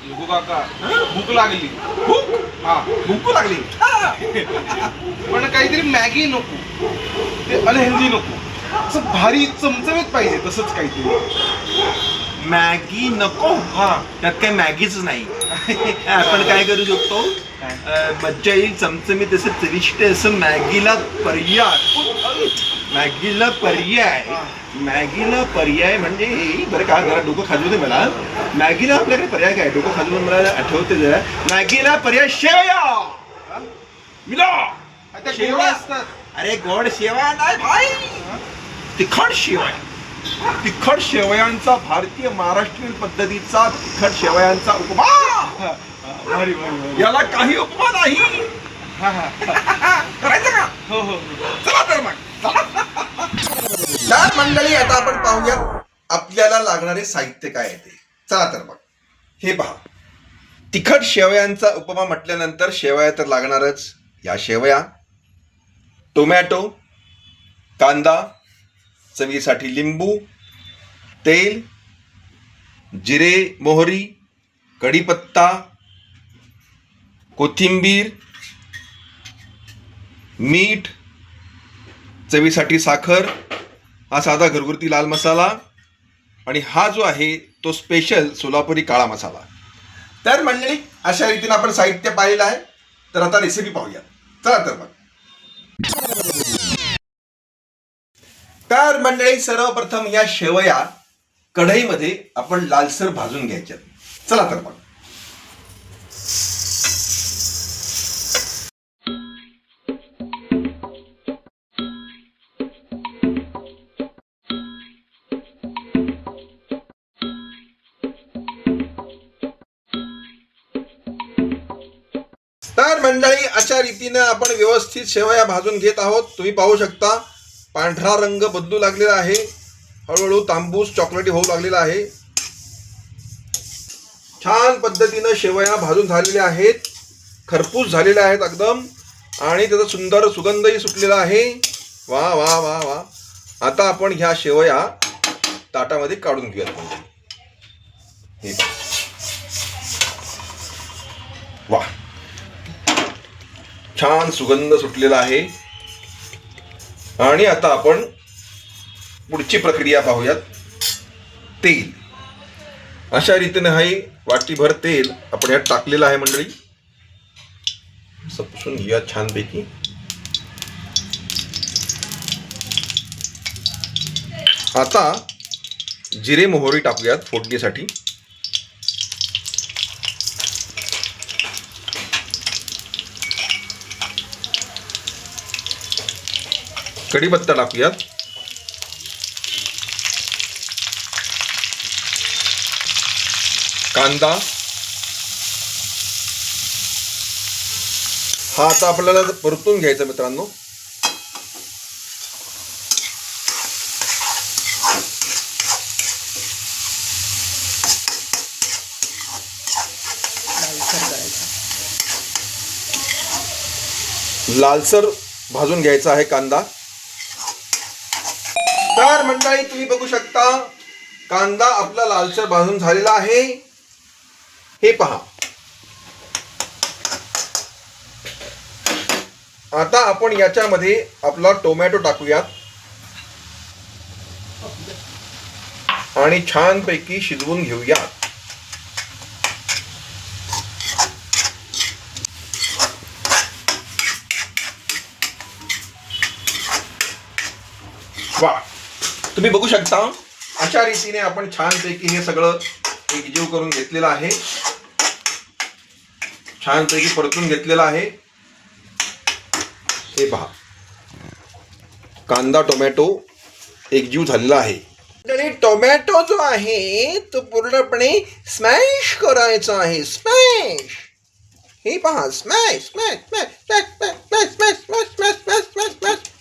योगो काका भूक लागली. भूक हा भूक लागली. पण काहीतरी मॅगी नको, ते अनहेल्दी नको, असं भारी चमचमीत पाहिजे तसंच काहीतरी. मॅगी नको. हा त्यात काही मॅगीच नाही. आपण काय करू शकतो, मज्जा येईल चमचमीत असं चविष्ट असं मॅगीला पर्याय. मॅगीला पर्याय म्हणजे बरं का, जरा डोकं खाजवू दे मला. मॅगीला आपल्याकडे पर्याय काय, डोकं खाजवून मला आठवते जरा. मॅगीला पर्याय शेवया मिला. आता शेवया गोड असतात. अरे गोड शेवया नाही भाई, तिखट शेवया. तिखट शेवयांचा, भारतीय महाराष्ट्रीयन पद्धतीचा तिखट शेवयांचा उपमा. भारी भारी भारी. याला काही उपमा नाही. हा हा करायचं का? हो हो चला तर मग. तर मंडळी, आता आपण पाहूयात आपल्याला लागणारे साहित्य काय आहे ते. चला तर मग. हे पहा, तिखट शेवयांचा उपमा म्हटल्यानंतर शेवया तर लागणारच. या शेवया, टोमॅटो, कांदा, चवीसाठी लिंबू, तेल, जिरे मोहरी, कढीपत्ता, कोथिंबीर, मीठ, चवीसाठी साखर, हा साधा घरगुती लाल मसाला आणि हा जो आहे तो स्पेशल सोलापुरी काळा मसाला. तर मंडळी, अशा रीतीने आपण साहित्य पाहिलं आहे. तर आता रेसिपी पाहूया. चला तर मग. तर मंडळी, सर्वप्रथम या शेवया कढईमध्ये आपण लालसर भाजून घ्यायच्या. चला तर मग. तर मंडळी, अशा रीतीनं आपण व्यवस्थित शेवया भाजून घेत आहोत. तुम्ही पाहू शकता पांढरा रंग बदलू लागलेला आहे, हळूहळू तांबूस चॉकलेटी होऊ लागलेला आहे. छान पद्धतीनं शेवया भाजून झालेल्या आहेत, खरपूस झालेल्या आहेत एकदम, आणि त्याचा सुंदर सुगंधही सुटलेला आहे. वा वा वा वा. आता आपण ह्या शेवया ताटामध्ये काढून घेऊयात. हे वा, छान सुगंध सुटलेला आहे. आणि आता आपण पुढची प्रक्रिया पाहूयात. तेल, अशा रीतीने हे वाटीभर तेल आपण यात टाकलेलं आहे मंडळी. पुसून घेऊया छानपैकी. आता जिरे मोहरी टाकूयात फोडणीसाठी. कढीपत्ता टाकूयात. कांदा, हा आता आपल्याला परतून घ्यायचा मित्रांनो. लालसर भाजून घ्यायचा आहे कांदा. तर मंडळी, तुम्ही बघू शकता कांदा आपला लालसर भाजून झालेला आहे. हे पहा. आता आपण याच्यामध्ये आपला टोमॅटो टाकूयात आणि छानपैकी शिजवून घेऊयात. वा, तुम्ही बघू शकता अशा रीतीने आपण छानपैकी हे सगळं एकजीव करून घेतलेलं आहे. छानपैकी परतून घेतलेलं आहे. हे पहा, कांदा टोमॅटो एकजीव झालेला आहे. आणि टोमॅटो जो आहे तो पूर्णपणे स्मॅश करायचा आहे. स्मॅश. हे पहा, smash smash smash smash smash smash smash smash smash smash smash.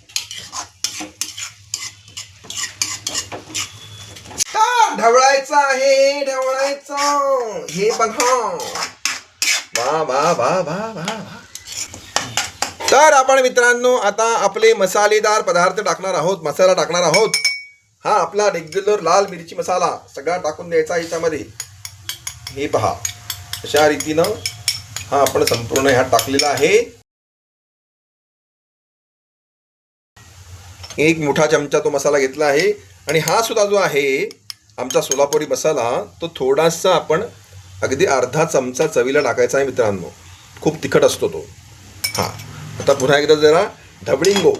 ढवळायचं आहे, ढवळायचं. हे बघा, वा वा वा वा वा. तर आपण मित्रांनो आता आपले मसालेदार पदार्थ टाकणार आहोत. मसाला टाकणार आहोत. हा आपला रेग्युलर लाल मिरची मसाला सगळा टाकून द्यायचा याच्यामध्ये. हे पहा, अशा रीतीनं हा आपण संपूर्ण ह्यात टाकलेला आहे. एक मोठा चमचा तो मसाला घेतला आहे. आणि हा सुद्धा जो आहे आमचा सोलापुरी मसाला, तो थोडासा आपण अगदी अर्धा चमचा चवीला टाकायचा आहे मित्रांनो. खूप तिखट असतो तो. हा आता पुन्हा एकदा जरा ढवळिंगो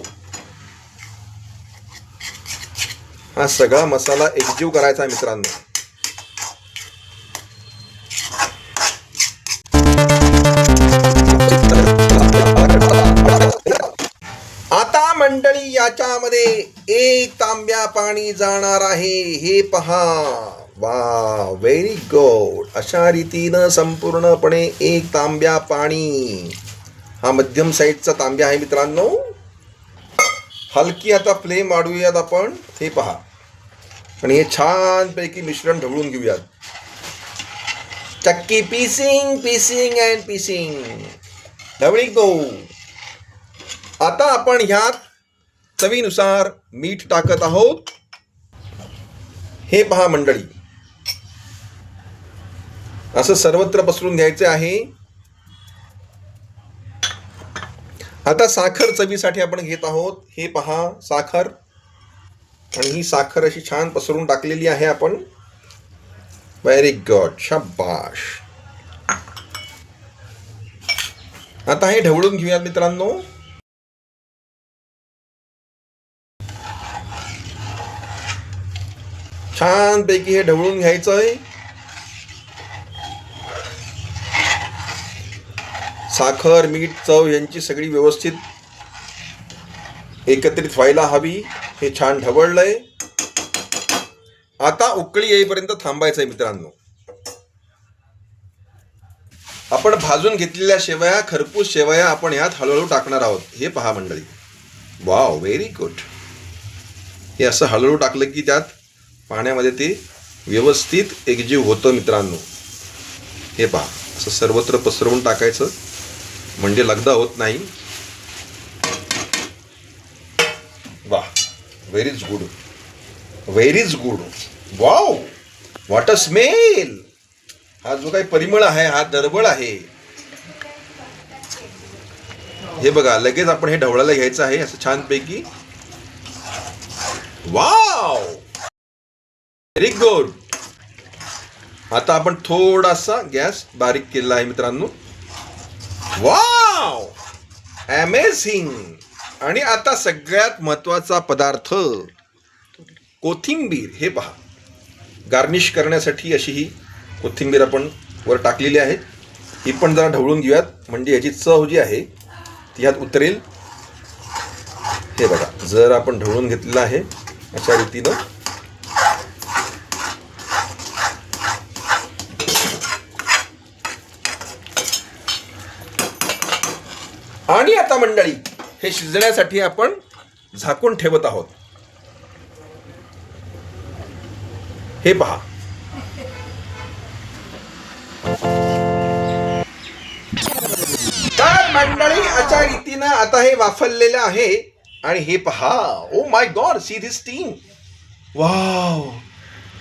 हा सगळा मसाला एकजीव करायचा आहे मित्रांनो. आता मंडळी याच्यामध्ये 1 तांब्या पाणी जाणार आहे. हे पहा. वा, व्हेरी गुड. अशा रीतीनं संपूर्णपणे 1 तांब्या पाणी. हा मध्यम साईजचा तांब्या आहे मित्रांनो. हलकी आता फ्लेम वाढवूयात आपण. हे पहा. आणि हे छानपैकी मिश्रण ढवळून घेऊयात. चक्की पीसिंग पीसिंग अँड पीसिंग. ढवळी गो. आता आपण ह्यात चवीनुसार मीठ टाकत आहोत. हे पहा मंडळी, असं सर्वत्र पसरून घ्यायचं आहे. आता साखर चवीसाठी आपण घेत आहोत. हे पहा साखर. आणि ही साखर अशी छान पसरून टाकलेली आहे आपण. Very good. शाबाश. आता हे ढवळून घेऊयात मित्रांनो. छानपैकी हे ढवळून घ्यायचं आहे. साखर, मीठ, चव यांची सगळी व्यवस्थित एकत्रित व्हायला हवी. हे छान ढवळलंय. आता उकळी येईपर्यंत थांबायचं आहे मित्रांनो. आपण भाजून घेतलेल्या शेवया, खरपूस शेवया आपण यात हळूहळू टाकणार आहोत. हे पहा मंडळी. Wow, very good. हे असं हळूहळू टाकलं की त्यात पाण्यामध्ये ते व्यवस्थित एकजीव होतं मित्रांनो. हे पहा. असं सर्वत्र पसरवून टाकायचं म्हणजे लगदा होत नाही. वा, व्हेरीच गुड. व्हेरीच good. Wow, what a smell. हा जो काही परिमळ आहे हा दरबळ आहे. हे बघा, लगेच आपण हे ढवळायला घ्यायचं आहे असं छानपैकी. Wow, very good. आता आपण थोडासा गॅस बारीक केलेला आहे मित्रांनो. Wow, amazing. आणि आता सगळ्यात महत्वाचा पदार्थ कोथिंबीर. हे पहा. गार्निश करण्यासाठी अशी ही कोथिंबीर आपण वर टाकलेली आहे. ही पण जरा ढवळून घेऊयात म्हणजे याची चव जी आहे ती ह्यात उतरेल. हे बघा, जर आपण ढवळून घेतलेलं आहे अशा रीतीनं. आणि आता मंडळी हे शिजण्यासाठी आपण झाकून ठेवत आहोत. हे पहा. तर मंडळी अशा रीतीनं आता हे वाफरलेलं आहे. आणि हे पहा. Oh my God, see this steam. Wow,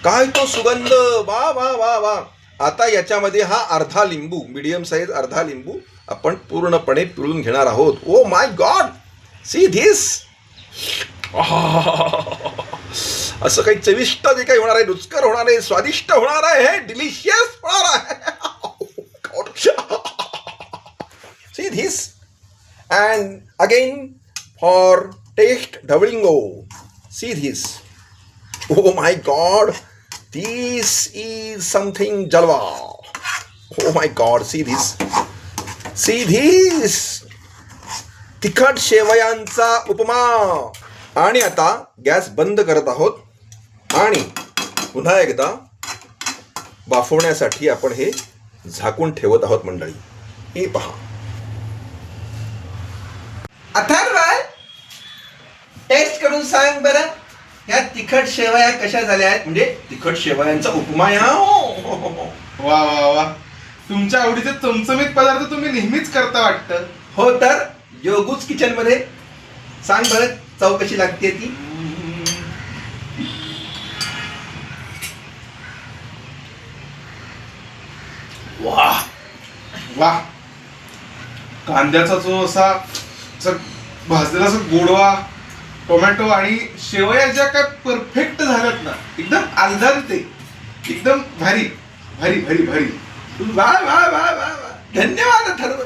काय तो सुगंध. वा वा वा वा. आता याच्यामध्ये हा अर्धा लिंबू, मीडियम साईज अर्धा लिंबू आपण पूर्णपणे पिळून घेणार आहोत. Oh my God, see this. असं काही चविष्ट जे काही होणार आहे, रुचकर होणार आहे, स्वादिष्ट होणार आहे, डिलिशियस होणार आहे. See this. And again for taste ढवळिंगो. See this. Oh my god, this is something jalwa. Oh my god, see this. See this. तिखट शेवयांचा उपमा. आणि आता गॅस बंद करत आहोत आणि पुन्हा एकदा वाफवण्यासाठी आपण हे झाकून ठेवत आहोत मंडळी. हे पहा. अथर्व, टेस्ट करून सांग बरं, या तिखट शेवया कशा झाल्या आहेत. म्हणजे तिखट शेवयांचा उपमा. वा वा वा. तुमच्या आवडीचे चमचमीत पदार्थ तुम्ही नेहमीच करता वाटतं. हो तर योगूच किचन मध्ये. सांग बरं, चव कशी लागते ती. वा, वा, कांद्याचा जो असा भाजलेला असा गोडवा, टोमॅटो आणि शेवया ज्या काय परफेक्ट झाल्यात ना, एकदम आलदारते, एकदम भारी भारी भारी भारी. वा वा वा वा वा, धन्यवाद अथर्व.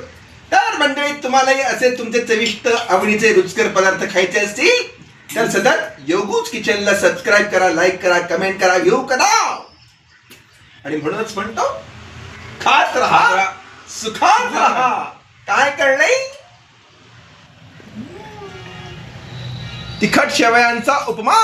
तर मंडळी, तुम्हालाही असे तुमचे चविष्ट आवडीचे रुचकर पदार्थ खायचे असतील तर सतत योगूज किचनला सबस्क्राईब करा, लाईक करा, कमेंट करा, व्ह्यू करा. आणि म्हणूनच म्हणतो, खात राहा, सुखात राहा. काय कळलंय? तिखट शेवयांचा उपमा.